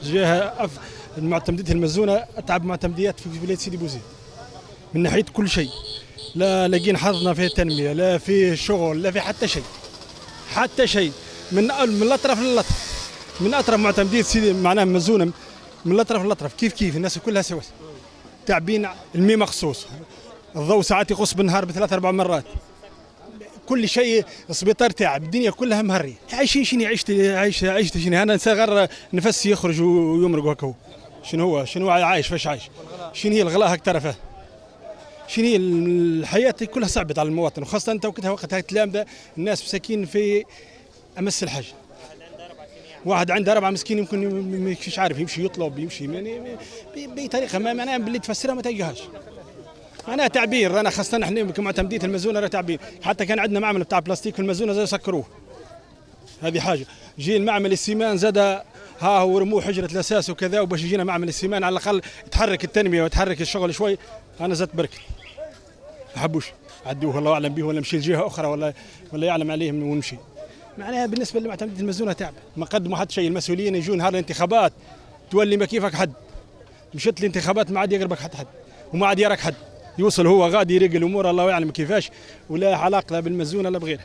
جهه المعتمديه المزونه اتعب معتمديات في ولايه سيدي بوزيد من ناحيه كل شيء. لا لاقين حظنا في التنميه، لا في شغل، لا في حتى شيء، حتى شيء. من الاطراف للاطراف، من اطراف معتمديه سيدي معناها مزونه، من الاطراف للاطراف كيف الناس كلها سوا. تعبين المي مخصوص، الضوء ساعات يقص بالنهار بثلاث اربع مرات، كل شيء السبيطار تعب، الدنيا كلها مهريه. عايشين شنو عشت شنو انا غير نفسي يخرج ويمرق هكا. شنو عايش فاش عايش؟ شنو هي الغلاء هك ترى فيه؟ شنو هي الحياه كلها صعبت على المواطن، وخاصه انت وقتها الكلام ده الناس مساكين في امس الحاجه. واحد عنده 4 مسكين يمكن مش عارف يمشي يطلب يمشي يعني بطريقه ما معناها باللي تفسرها ما تلقاهاش. معناها تعبير. انا خاصه احنا كمعتمديه المزونه راه تعبير. حتى كان عندنا معمل بتاع بلاستيك في المزونه زاد سكروه. هذه حاجه. جي المعمل السيمان زاد ها هو رموه حجره الاساس وكذا، وباش يجينا معمل السيمان على الاقل تحرك التنميه وتحرك الشغل شوي. انا زدت بركه ما حبوش عدوه، الله اعلم به، ولا مشي لجهه اخرى ولا يعلم عليهم ونمشي. معناها بالنسبه لمعتمديه المزونه تعب، ما قدموا حتى شيء. المسؤولين يجون نهار الانتخابات تولي ما كيفك حد، مشيت الانتخابات ما عاد يقربك حد وما عاد يراك حد، يوصل هو غادي يرق الامور الله يعلم كيفاش، ولا علاقه بالمزونه لا بغيره.